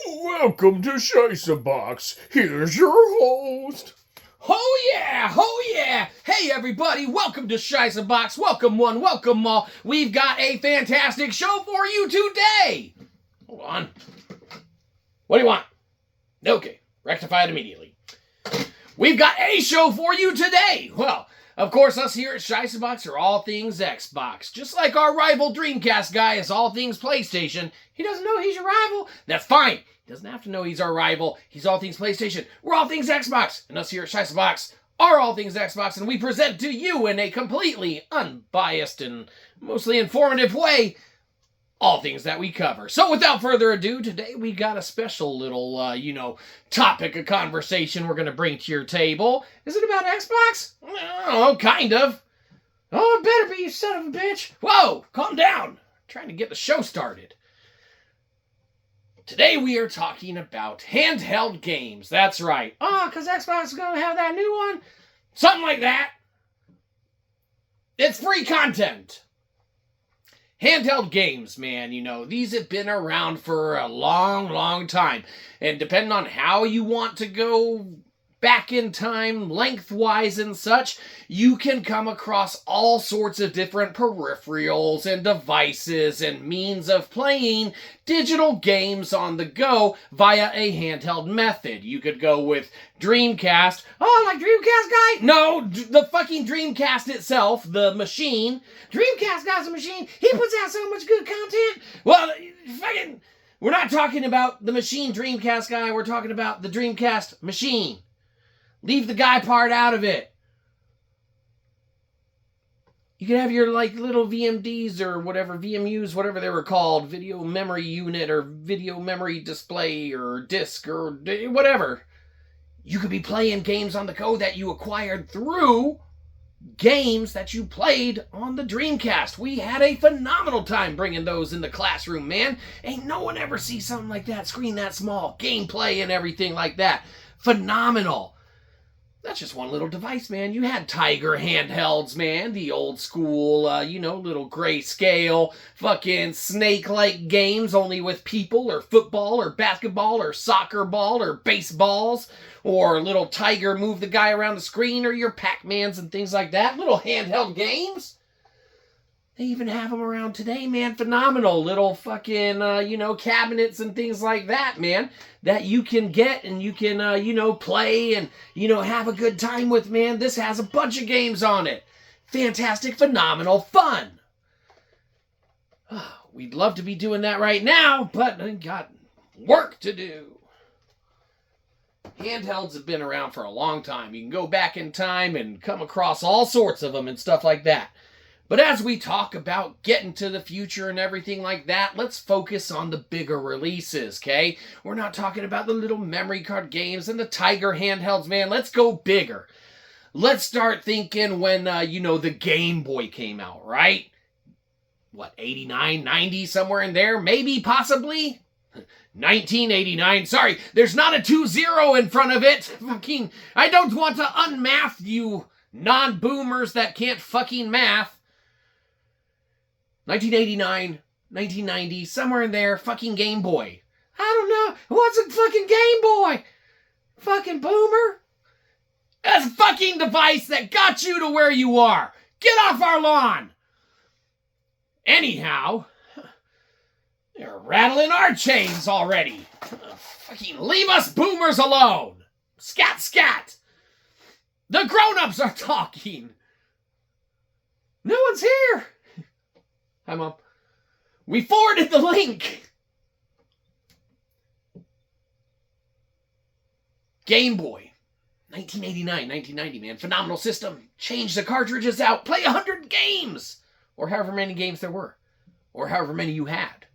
Welcome to Shyzabox. Here's your host. Oh yeah! Oh yeah! Hey everybody, welcome to Shyzabox. Welcome one, welcome all. We've got a fantastic show for you today. Hold on. What do you want? Okay, rectify it immediately. We've got a show for you today. Well, of course, us here at Shyzabox are all things Xbox. Just like our rival Dreamcast guy is all things PlayStation. He doesn't know he's your rival. That's fine. He doesn't have to know he's our rival. He's all things PlayStation. We're all things Xbox. And us here at Shyzabox are all things Xbox. And we present to you in a completely unbiased and mostly informative way all things that we cover. So without further ado, today we got a special little, topic of conversation we're going to bring to your table. Is it about Xbox? Oh, kind of. Oh, it better be, you son of a bitch. Whoa, calm down. I'm trying to get the show started. Today we are talking about handheld games. That's right. Oh, because Xbox is going to have that new one? Something like that. It's free content. Handheld games, man, these have been around for a long, long time. And depending on how you want to go back in time, lengthwise and such, you can come across all sorts of different peripherals and devices and means of playing digital games on the go via a handheld method. You could go with Dreamcast. Oh, like Dreamcast guy? No, the fucking Dreamcast itself, the machine. Dreamcast guy's a machine. He puts out so much good content. Well, fucking, we're not talking about the machine Dreamcast guy. We're talking about the Dreamcast machine. Leave the guy part out of it. You could have your little VMDs or whatever, VMUs, whatever they were called, video memory unit or video memory display or disc or whatever. You could be playing games on the go that you acquired through games that you played on the Dreamcast. We had a phenomenal time bringing those in the classroom, man. Ain't no one ever see something like that, screen that small, gameplay and everything like that. Phenomenal. That's just one little device, man. You had Tiger handhelds, man. The old school, little grayscale, fucking snake-like games, only with people, or football, or basketball, or soccer ball, or baseballs, or little Tiger move the guy around the screen, or your Pac-Mans and things like that. Little handheld games. They even have them around today, man. Phenomenal. Little fucking, cabinets and things like that, man. That you can get and you can, play and, have a good time with, man. This has a bunch of games on it. Fantastic, phenomenal fun. We'd love to be doing that right now, but I got work to do. Handhelds have been around for a long time. You can go back in time and come across all sorts of them and stuff like that. But as we talk about getting to the future and everything like that, let's focus on the bigger releases, okay? We're not talking about the little memory card games and the Tiger handhelds, man. Let's go bigger. Let's start thinking when, the Game Boy came out, right? What, 89, 90, somewhere in there? Maybe, possibly? 1989. Sorry, there's not a 2-0 in front of it. Fucking, I don't want to unmath you non-boomers that can't fucking math. 1989, 1990, somewhere in there, fucking Game Boy. I don't know. What's a fucking Game Boy? Fucking boomer? That's a fucking device that got you to where you are. Get off our lawn. Anyhow, they're rattling our chains already. Fucking leave us boomers alone. Scat, scat. The grown-ups are talking. No one's here. Hi, Mom. We forwarded the link. Game Boy. 1989, 1990, man. Phenomenal system. Change the cartridges out. Play 100 games. Or however many games there were. Or however many you had.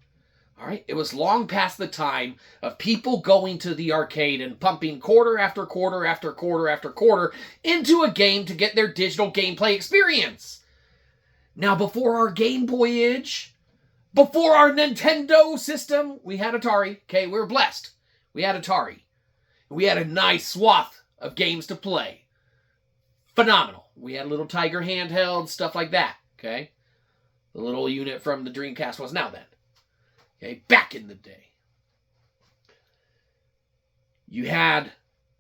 All right? It was long past the time of people going to the arcade and pumping quarter after quarter after quarter after quarter into a game to get their digital gameplay experience. Now, before our Game Boy age, before our Nintendo system, we had Atari. Okay, we were blessed. We had Atari. We had a nice swath of games to play. Phenomenal. We had a little Tiger handheld, stuff like that. Okay? The little unit from the Dreamcast was now then. Okay, back in the day. you had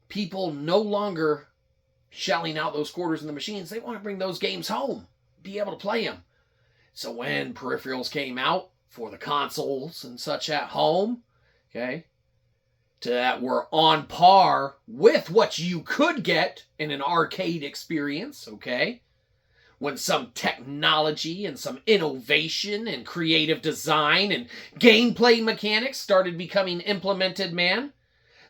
people no longer shelling out those quarters in the machines. They want to bring those games home, be able to play them. So when peripherals came out for the consoles and such at home, okay, that were on par with what you could get in an arcade experience, okay, when some technology and some innovation and creative design and gameplay mechanics started becoming implemented, man,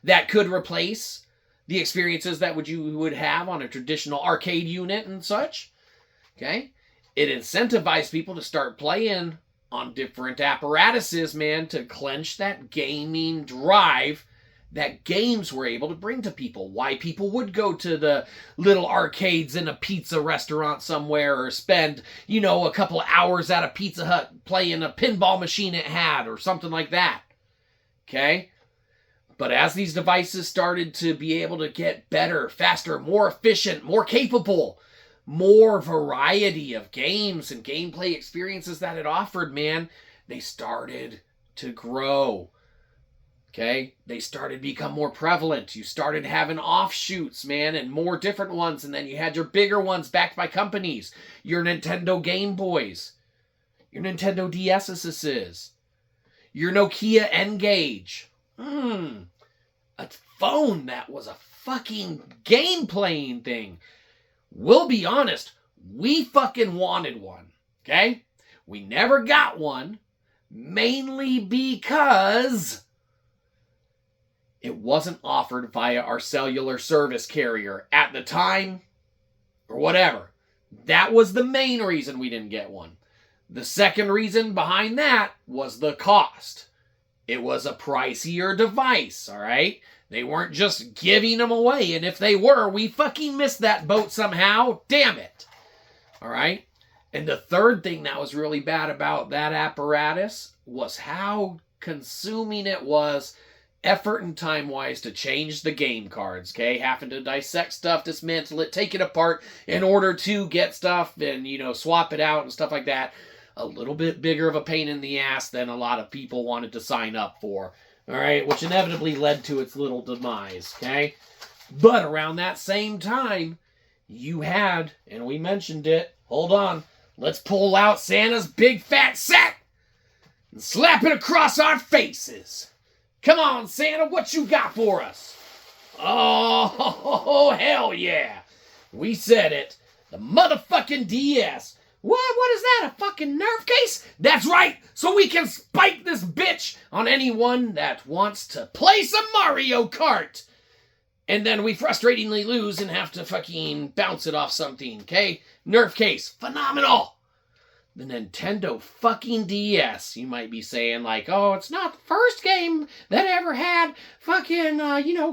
that could replace the experiences that you would have on a traditional arcade unit and such, okay, it incentivized people to start playing on different apparatuses, man, to clench that gaming drive that games were able to bring to people. Why people would go to the little arcades in a pizza restaurant somewhere, or spend, a couple hours at a Pizza Hut playing a pinball machine it had, or something like that. Okay? But as these devices started to be able to get better, faster, more efficient, more capable, more variety of games and gameplay experiences that it offered, man, they started to grow. Okay, they started to become more prevalent. You started having offshoots, man, and more different ones. And then you had your bigger ones backed by companies. Your Nintendo Game Boys. Your Nintendo DS's. Your Nokia N-Gage. A phone that was a fucking game-playing thing. We'll be honest, we fucking wanted one. Okay? We never got one. Mainly because it wasn't offered via our cellular service carrier at the time, or whatever. That was the main reason we didn't get one. The second reason behind that was the cost. It was a pricier device, all right? They weren't just giving them away, and if they were, we fucking missed that boat somehow. Damn it. All right? And the third thing that was really bad about that apparatus was how consuming it was, effort and time-wise, to change the game cards, okay? Having to dissect stuff, dismantle it, take it apart in order to get stuff and, swap it out and stuff like that. A little bit bigger of a pain in the ass than a lot of people wanted to sign up for, all right? Which inevitably led to its little demise, okay? But around that same time, you had, and we mentioned it, hold on, let's pull out Santa's big fat sack and slap it across our faces. Come on, Santa, what you got for us? Oh, hell yeah. We said it. The motherfucking DS. What is that, a fucking Nerf case? That's right, so we can spike this bitch on anyone that wants to play some Mario Kart. And then we frustratingly lose and have to fucking bounce it off something, okay? Nerf case, phenomenal. The Nintendo fucking DS. You might be saying, like, oh, it's not the first game that ever had fucking,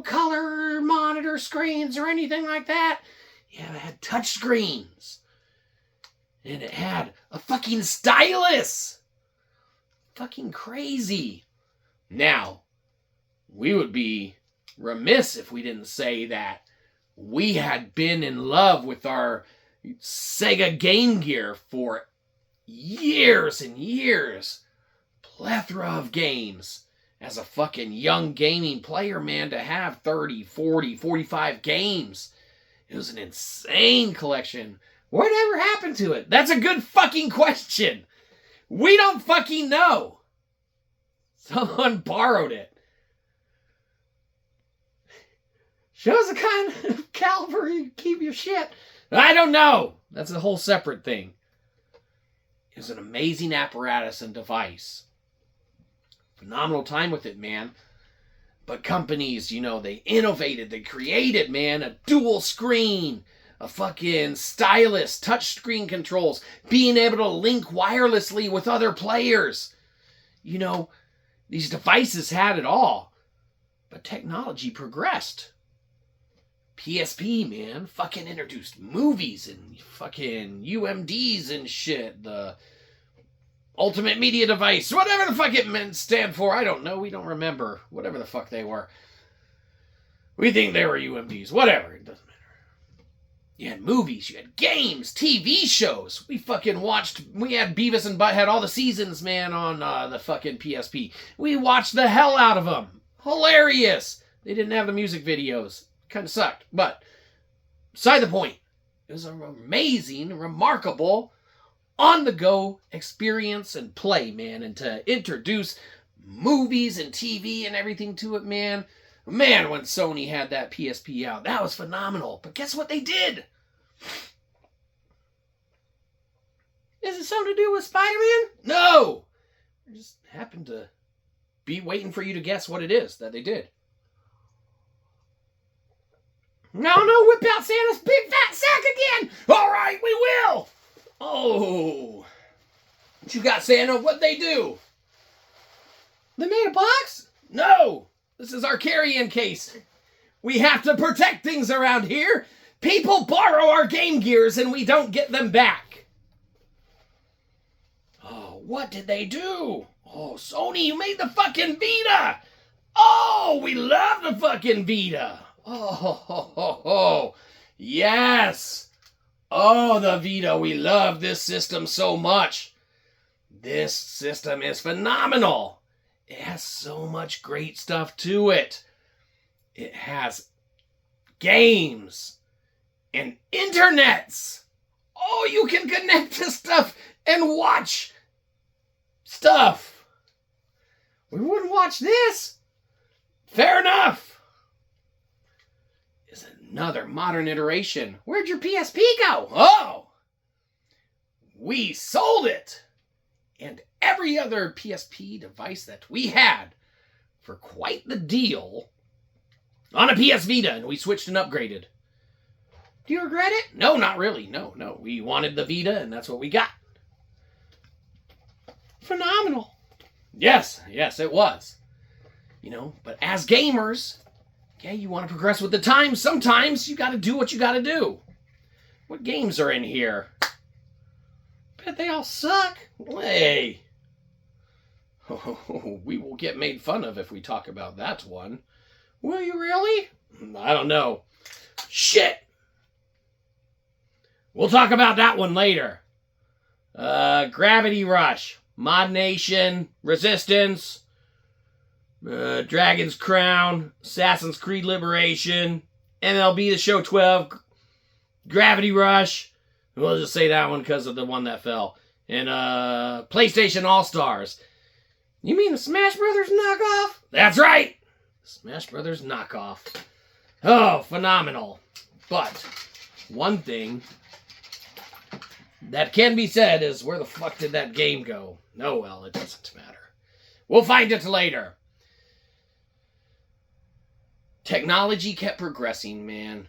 color monitor screens or anything like that. Yeah, it had touch screens. And it had a fucking stylus. Fucking crazy. Now, we would be remiss if we didn't say that we had been in love with our Sega Game Gear for years and years. Plethora of games. As a fucking young gaming player, man, to have 30, 40, 45 games. It was an insane collection. Whatever happened to it? That's a good fucking question. We don't fucking know. Someone borrowed it. Shows the kind of caliber you keep your shit. I don't know. That's a whole separate thing. It was an amazing apparatus and device. Phenomenal time with it, man. But companies, they innovated, they created, man, a dual screen, a fucking stylus, touch screen controls, being able to link wirelessly with other players. These devices had it all. But technology progressed. PSP, man, fucking introduced movies and fucking UMDs and shit. The Ultimate Media Device, whatever the fuck it meant stand for, I don't know. We don't remember. Whatever the fuck they were. We think they were UMDs. Whatever, it doesn't matter. You had movies, you had games, TV shows. We had Beavis and Butthead, all the seasons, man, on the fucking PSP. We watched the hell out of them. Hilarious. They didn't have the music videos. Kind of sucked. But, beside the point, it was an amazing, remarkable, on-the-go experience and play, man. And to introduce movies and TV and everything to it, man. Man, when Sony had that PSP out, that was phenomenal. But guess what they did? Is it something to do with Spider-Man? No! I just happened to be waiting for you to guess what it is that they did. No, whip out Santa's big fat sack again! All right, we will! Oh. What you got, Santa? What'd they do? They made a box? No! This is our carry-in case. We have to protect things around here. People borrow our Game Gears and we don't get them back. Oh, what did they do? Oh, Sony, you made the fucking Vita! Oh, we love the fucking Vita! Oh, yes! Oh, the Vita, we love this system so much. This system is phenomenal. It has so much great stuff to it. It has games and internets. Oh, you can connect to stuff and watch stuff. We wouldn't watch this. Fair enough. Is another modern iteration. Where'd your PSP go? Oh, we sold it. And every other PSP device that we had for quite the deal on a PS Vita, and we switched and upgraded. Do you regret it? No, not really. No. We wanted the Vita, and that's what we got. Phenomenal. Yes, it was. You know, but as gamers, yeah, you want to progress with the times. Sometimes you got to do what you got to do. What games are in here? Bet they all suck. Hey. Oh, we will get made fun of if we talk about that one. Will you really? I don't know. Shit. We'll talk about that one later. Gravity Rush, Mod Nation, Resistance, Dragon's Crown, Assassin's Creed Liberation, MLB The Show 12, Gravity Rush. We'll just say that one because of the one that fell. And PlayStation All-Stars. You mean the Smash Brothers knockoff? That's right! Smash Brothers knockoff. Oh, phenomenal. But one thing that can be said is, where the fuck did that game go? Oh, well, it doesn't matter. We'll find it later. Technology kept progressing, man.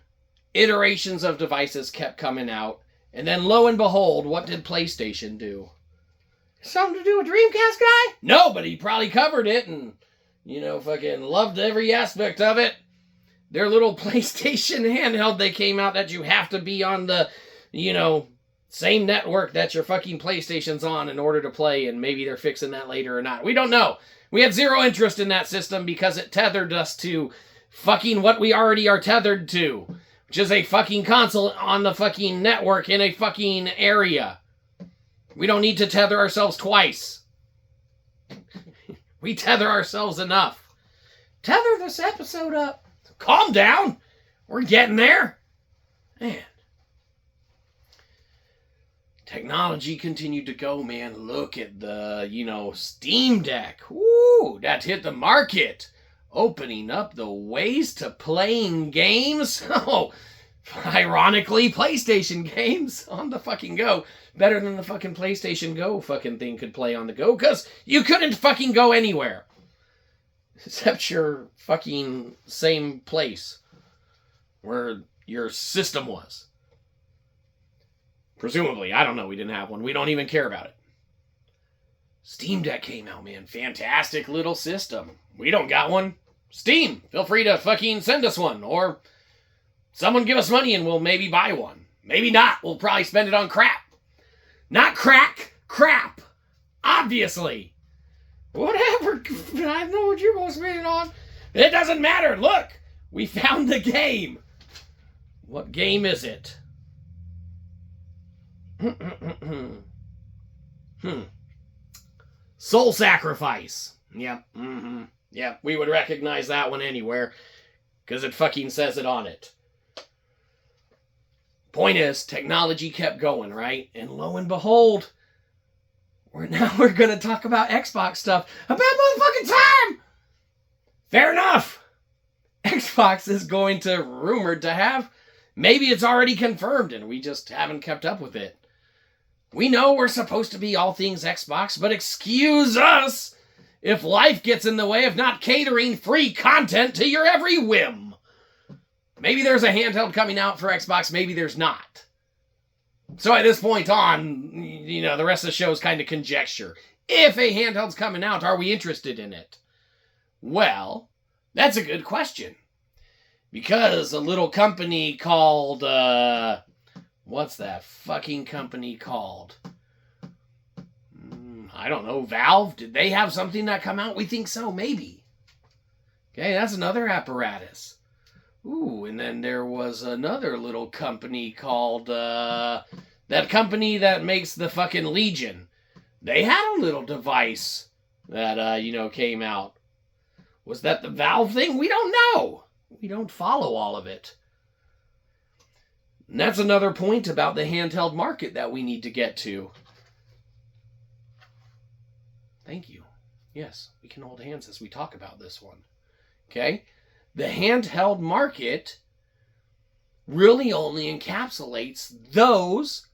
Iterations of devices kept coming out. And then, lo and behold, what did PlayStation do? Something to do with Dreamcast guy? No, but he probably covered it and, you know, fucking loved every aspect of it. Their little PlayStation handheld they came out that you have to be on the, you know, same network that your fucking PlayStation's on in order to play, and maybe they're fixing that later or not. We don't know. We had zero interest in that system because it tethered us to fucking what we already are tethered to, which is a fucking console on the fucking network in a fucking area. We don't need to tether ourselves twice. We tether ourselves enough. Tether this episode up. Calm down. We're getting there. Man. Technology continued to go, man. Look at the, you know, Steam Deck. Woo, that hit the market. Opening up the ways to playing games. Oh, ironically, PlayStation games on the fucking go. Better than the fucking PlayStation Go fucking thing could play on the go, because you couldn't fucking go anywhere. Except your fucking same place where your system was. Presumably. I don't know. We didn't have one. We don't even care about it. Steam Deck came out, man. Fantastic little system. We don't got one. Steam, feel free to fucking send us one. Or someone give us money and we'll maybe buy one. Maybe not. We'll probably spend it on crap. Not crack. Crap. Obviously. Whatever. I know what you're going to spend it on. It doesn't matter. Look. We found the game. What game is it? Soul Sacrifice. Yep. Yep. We would recognize that one anywhere. because it fucking says it on it. Point is, technology kept going, right? And lo and behold, we're going to talk about Xbox stuff about motherfucking time! Fair enough! Xbox is rumored to have, maybe it's already confirmed and we just haven't kept up with it. We know we're supposed to be all things Xbox, but excuse us if life gets in the way of not catering free content to your every whim. Maybe there's a handheld coming out for Xbox, maybe there's not. So at this point on, the rest of the show is kind of conjecture. If a handheld's coming out, are we interested in it? Well, that's a good question. Because a little company called, what's that fucking company called? I don't know, Valve? Did they have something that come out? We think so, maybe. Okay, that's another apparatus. Ooh, and then there was another little company called, that company that makes the fucking Legion. They had a little device that, came out. Was that the Valve thing? We don't know. We don't follow all of it. And that's another point about the handheld market that we need to get to. Thank you. Yes, we can hold hands as we talk about this one. Okay? The handheld market really only encapsulates those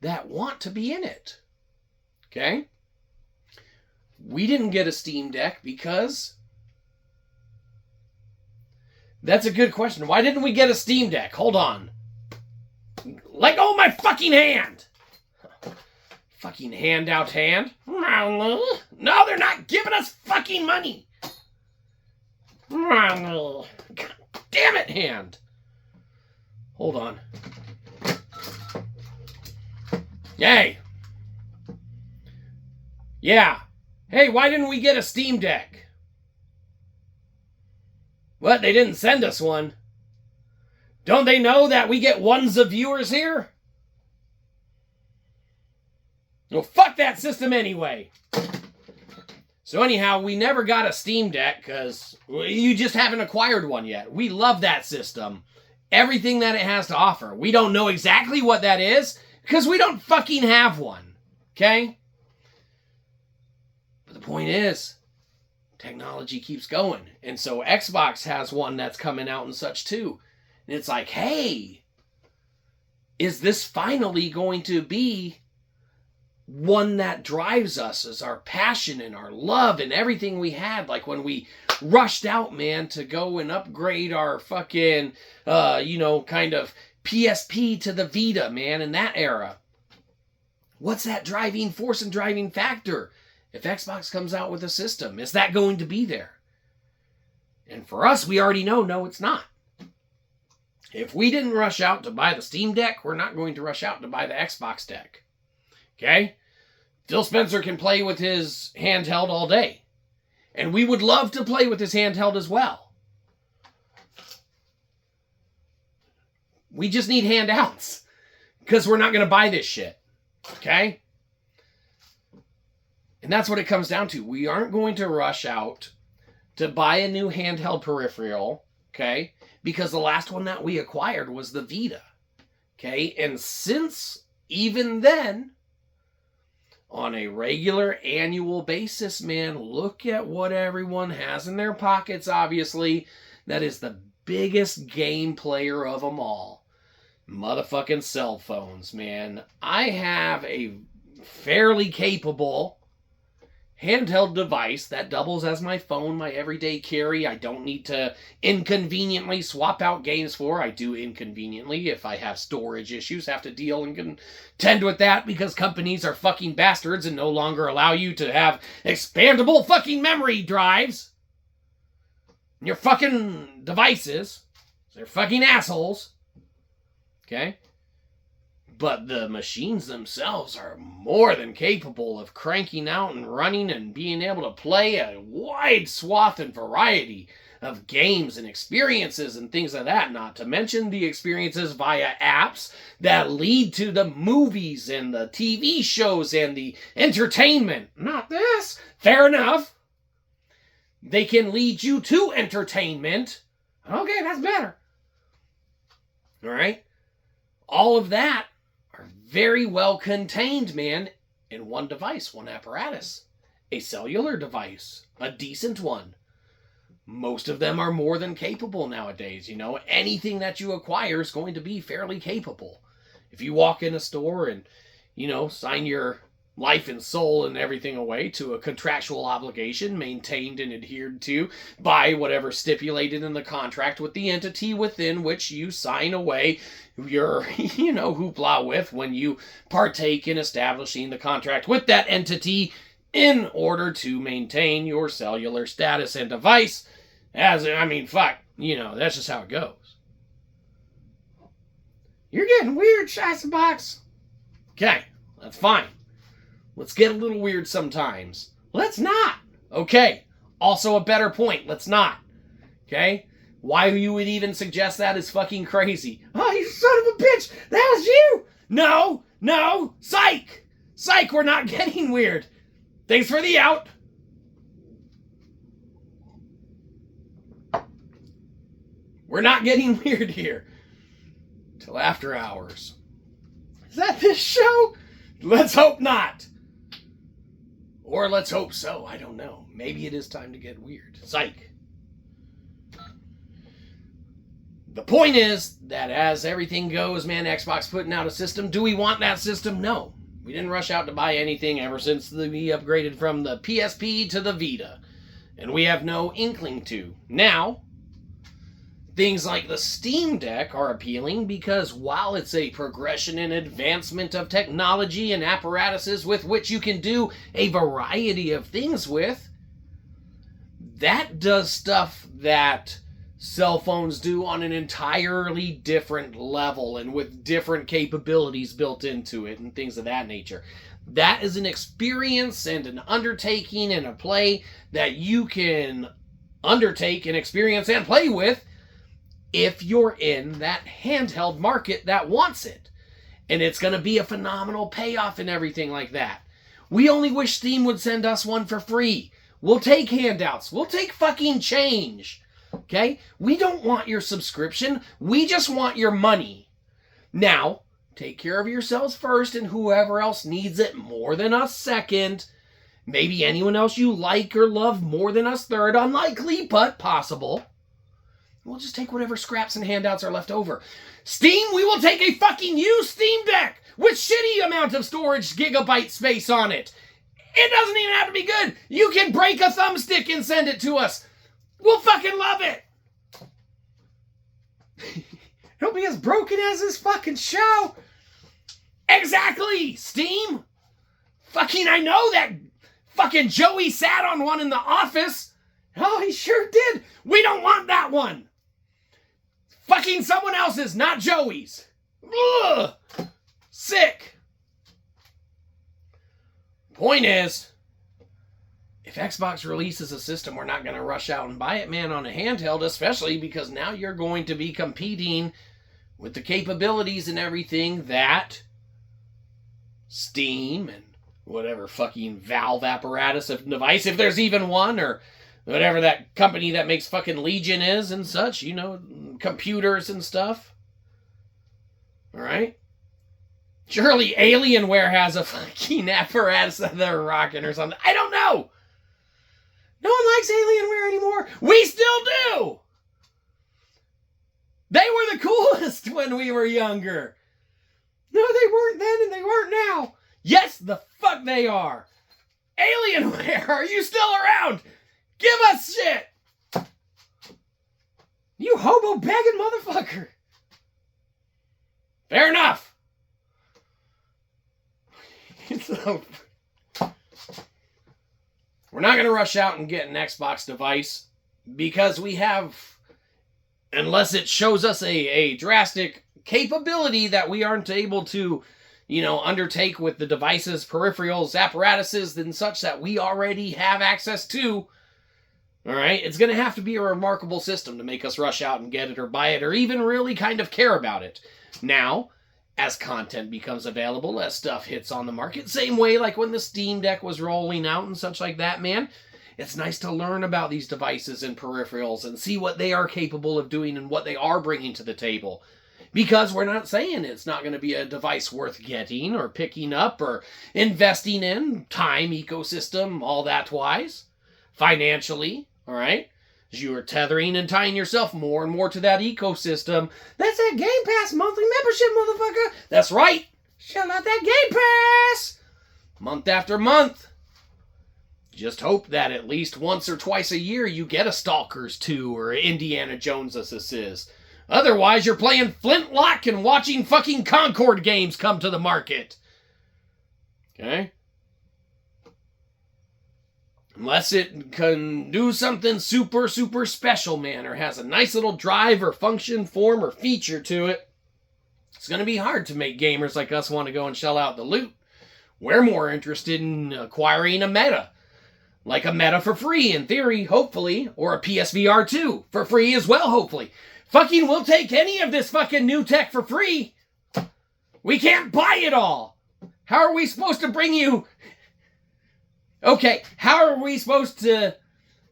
that want to be in it. Okay? We didn't get a Steam Deck because... That's a good question. Why didn't we get a Steam Deck? Hold on. Let go of my fucking hand! Fucking handout hand. No, they're not giving us fucking money! God damn it, hand! Hold on. Yay! Yeah. Hey, why didn't we get a Steam Deck? What, they didn't send us one? Don't they know that we get ones of viewers here? Well, fuck that system anyway. So anyhow, we never got a Steam Deck because you just haven't acquired one yet. We love that system. Everything that it has to offer. We don't know exactly what that is because we don't fucking have one. Okay? But the point is, technology keeps going. And so Xbox has one that's coming out and such too. And it's like, hey, is this finally going to be one that drives us as our passion and our love and everything we had? Like when we rushed out, man, to go and upgrade our fucking, kind of PSP to the Vita, man, in that era. What's that driving force and driving factor? If Xbox comes out with a system, is that going to be there? And for us, we already know, no, it's not. If we didn't rush out to buy the Steam Deck, we're not going to rush out to buy the Xbox Deck. Okay? Phil Spencer can play with his handheld all day. And we would love to play with his handheld as well. We just need handouts. Because we're not going to buy this shit. Okay? And that's what it comes down to. We aren't going to rush out to buy a new handheld peripheral, okay? Because the last one that we acquired was the Vita, okay? And since even then, on a regular annual basis, man, look at what everyone has in their pockets, obviously. That is the biggest game player of them all. Motherfucking cell phones, man. I have a fairly capable handheld device that doubles as my phone, my everyday carry. I don't need to inconveniently swap out games for. I do inconveniently if I have storage issues, have to deal and contend with that because companies are fucking bastards and no longer allow you to have expandable fucking memory drives. Your fucking devices. They're fucking assholes. Okay? But the machines themselves are more than capable of cranking out and running and being able to play a wide swath and variety of games and experiences and things like that. Not to mention the experiences via apps that lead to the movies and the TV shows and the entertainment. Not this. Fair enough. They can lead you to entertainment Okay, that's better. All right? All of that are very well contained, man, in one device, one apparatus. A cellular device, a decent one. Most of them are more than capable nowadays, you know. Anything that you acquire is going to be fairly capable. If you walk in a store and, you know, sign your life and soul and everything away to a contractual obligation maintained and adhered to by whatever stipulated in the contract with the entity within which you sign away your, you know, hoopla with when you partake in establishing the contract with that entity in order to maintain your cellular status and device. Fuck, you know, that's just how it goes. You're getting weird, Shyzabox. Okay, that's fine. Let's get a little weird sometimes. Let's not. Okay. Also a better point. Let's not. Okay? Why you would even suggest that is fucking crazy. Oh, you son of a bitch! That was you! No! Psych! Psych, we're not getting weird. Thanks for the out. We're not getting weird here. Till after hours. Is that this show? Let's hope not. Or let's hope so. I don't know. Maybe it is time to get weird. Psych. The point is that as everything goes, man, Xbox putting out a system. Do we want that system? No. We didn't rush out to buy anything ever since we upgraded from the PSP to the Vita. And we have no inkling to. Now, things like the Steam Deck are appealing because while it's a progression and advancement of technology and apparatuses with which you can do a variety of things with, that does stuff that cell phones do on an entirely different level and with different capabilities built into it and things of that nature. That is an experience and an undertaking and a play that you can undertake and experience and play with if you're in that handheld market that wants it. And it's going to be a phenomenal payoff and everything like that. We only wish Steam would send us one for free. We'll take handouts. We'll take fucking change. Okay? We don't want your subscription. We just want your money. Now, take care of yourselves first and whoever else needs it more than us second. Maybe anyone else you like or love more than us third. Unlikely, but possible. We'll just take whatever scraps and handouts are left over. Steam, we will take a fucking used Steam Deck with shitty amount of storage gigabyte space on it. It doesn't even have to be good. You can break a thumbstick and send it to us. We'll fucking love it. It'll be as broken as this fucking show. Exactly, Steam. Fucking, I know that fucking Joey sat on one in the office. Oh, he sure did. We don't want that one. Fucking someone else's, not Joey's. Ugh. Sick. Point is, if Xbox releases a system, we're not going to rush out and buy it, man, on a handheld, especially because now you're going to be competing with the capabilities and everything that Steam and whatever fucking Valve apparatus of device, if there's even one, or whatever that company that makes fucking Legion is and such, you know, computers and stuff. Alright? Surely Alienware has a fucking apparatus that they're rocking or something. I don't know! No one likes Alienware anymore. We still do! They were the coolest when we were younger. No, they weren't then and they weren't now. Yes, the fuck they are. Alienware, are you still around? Give us shit! You hobo begging motherfucker! Fair enough! So, we're not going to rush out and get an Xbox device because we have, unless it shows us a drastic capability that we aren't able to, you know, undertake with the devices, peripherals, apparatuses, and such that we already have access to. Alright, it's going to have to be a remarkable system to make us rush out and get it or buy it or even really kind of care about it. Now, as content becomes available, as stuff hits on the market, same way like when the Steam Deck was rolling out and such like that, man, It's nice to learn about these devices and peripherals and see what they are capable of doing and what they are bringing to the table. Because we're not saying it's not going to be a device worth getting or picking up or investing in, time, ecosystem, all that wise, financially, all right? As you are tethering and tying yourself more and more to that ecosystem. That's that Game Pass monthly membership, motherfucker. That's right. Shout out that Game Pass. Month after month. Just hope that at least once or twice a year you get a Stalkers 2 or Indiana Jones as this is. Otherwise, you're playing Flintlock and watching fucking Concord games come to the market. Okay? Unless it can do something super, super special, man, or has a nice little drive or function, form, or feature to it, it's going to be hard to make gamers like us want to go and shell out the loot. We're more interested in acquiring a meta. Like a meta for free, in theory, hopefully, or a PSVR 2 for free as well, hopefully. Fucking we'll take any of this fucking new tech for free. We can't buy it all. How are we supposed to bring you... Okay, how are we supposed to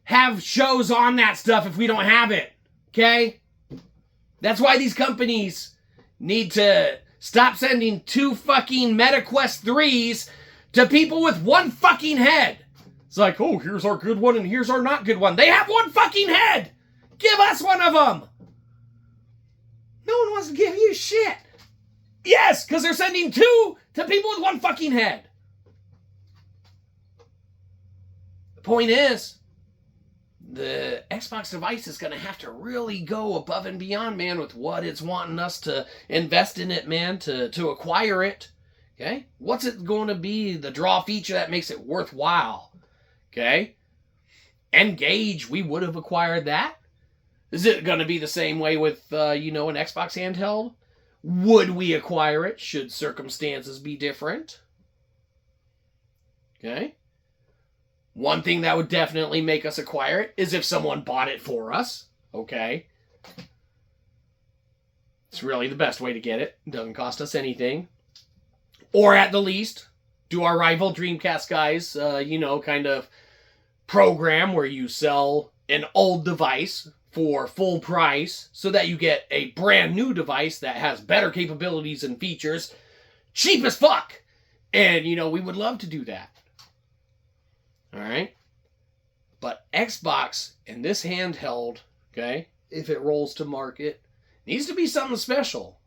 have shows on that stuff if we don't have it? Okay? That's why these companies need to stop sending 2 fucking MetaQuest 3s to people with 1 fucking head. It's like, oh, here's our good one and here's our not good one. They have 1 fucking head! Give us one of them! No one wants to give you shit. Yes, because they're sending 2 to people with 1 fucking head. The point is, the Xbox device is going to have to really go above and beyond, man, with what it's wanting us to invest in it, man, to acquire it. Okay? What's it going to be, the draw feature that makes it worthwhile? Okay? Engage, we would have acquired that. Is it going to be the same way with, an Xbox handheld? Would we acquire it should circumstances be different? Okay? One thing that would definitely make us acquire it is if someone bought it for us. Okay? It's really the best way to get it. It doesn't cost us anything. Or at the least, do our rival Dreamcast guys, kind of program where you sell an old device for full price so that you get a brand new device that has better capabilities and features, cheap as fuck. And, we would love to do that. All right? But Xbox and this handheld, okay, if it rolls to market, needs to be something special.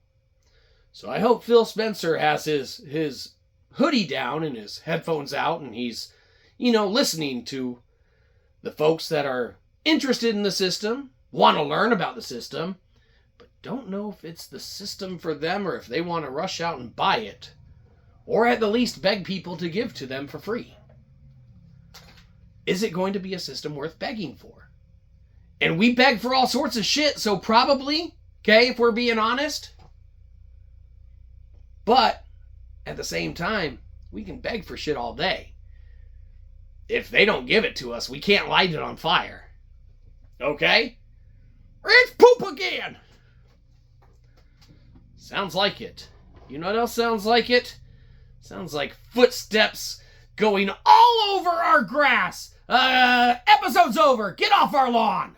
So I hope Phil Spencer has his hoodie down and his headphones out and he's, listening to the folks that are interested in the system, want to learn about the system, but don't know if it's the system for them or if they want to rush out and buy it. Or at the least beg people to give to them for free. Is it going to be a system worth begging for? And we beg for all sorts of shit, so probably, okay, if we're being honest. But, at the same time, we can beg for shit all day. If they don't give it to us, we can't light it on fire. Okay? It's poop again! Sounds like it. You know what else sounds like it? Sounds like footsteps going all over our grass. Episode's over. Get off our lawn.